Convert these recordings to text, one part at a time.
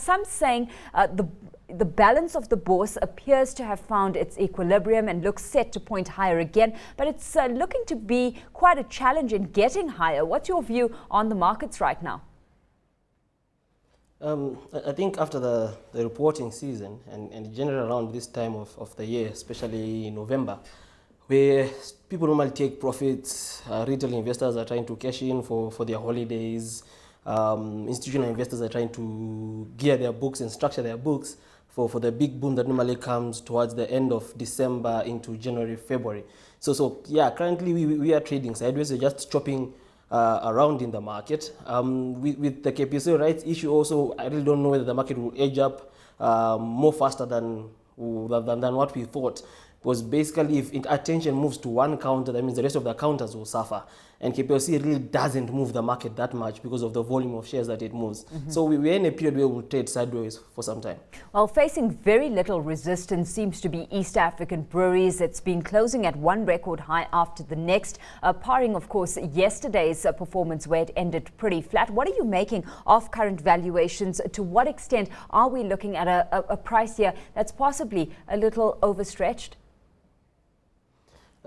some saying the balance of the bourse appears to have found its equilibrium and looks set to point higher again, but it's looking to be quite a challenge in getting higher. What's your view on the markets right now? I think after the reporting season and generally around this time of the year, especially in November, where people normally take profits, retail investors are trying to cash in for their holidays, institutional investors are trying to gear their books and structure their books for the big boom that normally comes towards the end of December into January, February. So yeah, currently we are trading sideways, we're just chopping around in the market. With the KPC rights issue also, I really don't know whether the market will edge up more faster than what we thought. Because basically, if attention moves to one counter, that means the rest of the counters will suffer. And KPLC really doesn't move the market that much because of the volume of shares that it moves. So we're in a period where we'll trade sideways for some time. Well, facing very little resistance seems to be East African Breweries. It's been closing at one record high after the next, parring, of course, yesterday's performance where it ended pretty flat. What are you making of current valuations? To what extent are we looking at a price here that's possibly a little overstretched?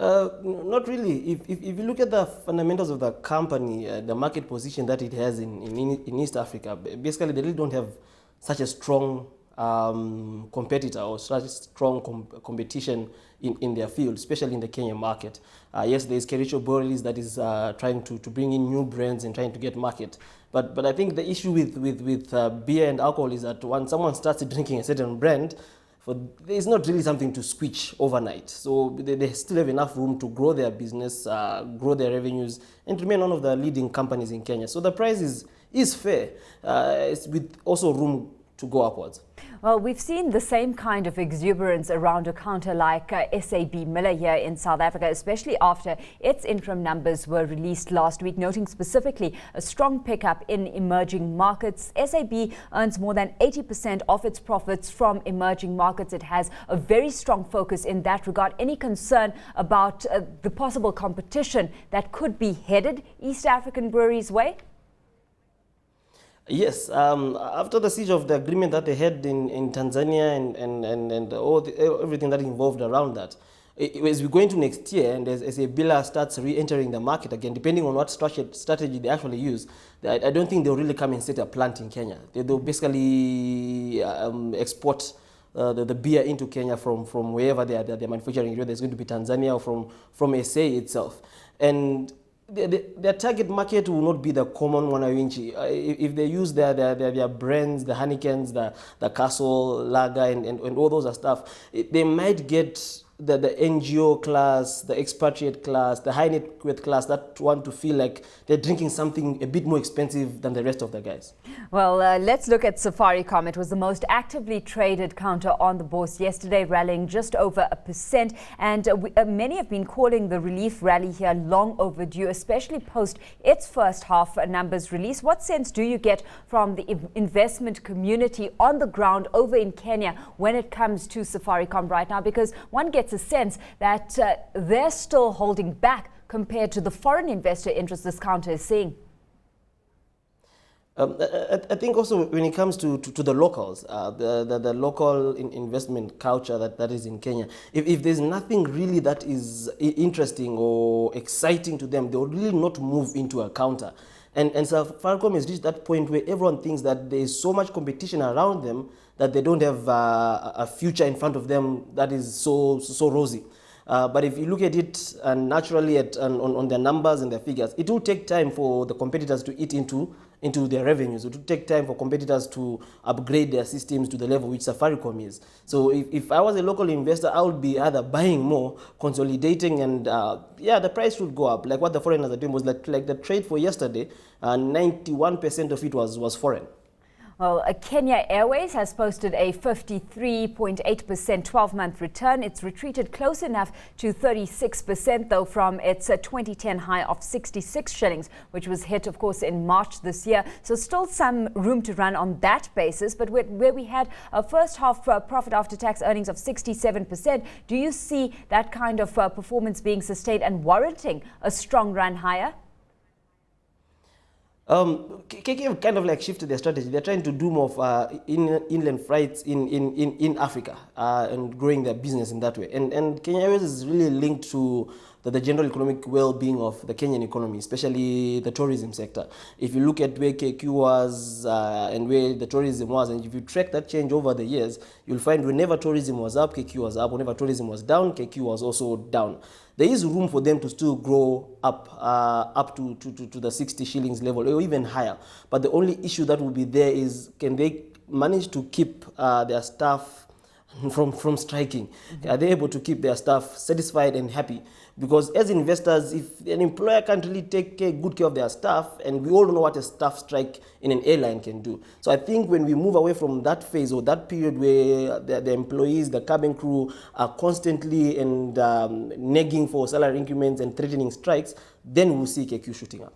Not really. If you look at the fundamentals of the company, the market position that it has in East Africa, basically they really don't have such a strong competitor or such strong competition in their field, especially in the Kenyan market. Yes, there is Kericho Breweries that is trying to bring in new brands and trying to get market. But I think the issue with beer and alcohol is that when someone starts drinking a certain brand, there's not really something to switch overnight. So they still have enough room to grow their business, grow their revenues, and remain one of the leading companies in Kenya. So the price is fair, it's with also room to go upwards. Well, we've seen the same kind of exuberance around a counter like SAB Miller here in South Africa, especially after its interim numbers were released last week, noting specifically a strong pickup in emerging markets. SAB earns more than 80% of its profits from emerging markets. It has a very strong focus in that regard. Any concern about the possible competition that could be headed East African Breweries' way? Yes, after the siege of the agreement that they had in Tanzania and everything that involved around that, as we go into next year and as a biller starts re-entering the market again, depending on what strategy they actually use, I don't think they'll really come and set a plant in Kenya. They'll basically export the beer into Kenya from wherever they're manufacturing. Whether it's going to be Tanzania or from SA itself. And their target market will not be the common Mwananchi. If they use their brands, the Heinekens, the Castle, Lager, and all those stuff, they might get the NGO class, the expatriate class, the high net worth class that want to feel like they're drinking something a bit more expensive than the rest of the guys. Well, let's look at Safaricom. It was the most actively traded counter on the bourse yesterday, rallying just over 1%. And many have been calling the relief rally here long overdue, especially post its first half numbers release. What sense do you get from the investment community on the ground over in Kenya when it comes to Safaricom right now? Because one gets a sense that they're still holding back compared to the foreign investor interest this counter is seeing. I think also when it comes to the locals, the local investment culture that is in Kenya, if there's nothing really that is interesting or exciting to them, they will really not move into a counter. And Safaricom has reached that point where everyone thinks that there is so much competition around them that they don't have a future in front of them that is so rosy. But if you look at it naturally on their numbers and their figures, it will take time for the competitors to eat into their revenues. It will take time for competitors to upgrade their systems to the level which Safaricom is. So if I was a local investor, I would be either buying more, consolidating, and the price should go up. Like what the foreigners are doing was like the trade for yesterday, 91% of it was foreign. Well, Kenya Airways has posted a 53.8% 12-month return. It's retreated close enough to 36%, though, from its 2010 high of 66 shillings, which was hit, of course, in March this year. So still some room to run on that basis. But where we had a first half profit after tax earnings of 67%, do you see that kind of performance being sustained and warranting a strong run higher? KK have kind of like shifted their strategy. They're trying to do more of inland flights in Africa and growing their business in that way. And Kenya Airways is really linked to the general economic well-being of the Kenyan economy, especially the tourism sector. If you look at where KQ was and where the tourism was, and if you track that change over the years, you'll find whenever tourism was up, KQ was up. Whenever tourism was down, KQ was also down. There is room for them to still grow up to the 60 shillings level or even higher. But the only issue that will be there is, can they manage to keep their staff from striking? Are they able to keep their staff satisfied and happy? Because as investors, if an employer can't really take good care of their staff, and we all know what a staff strike in an airline can do. So I think when we move away from that phase or that period where the employees, the cabin crew are constantly and negging for salary increments and threatening strikes, then we'll see KQ shooting up.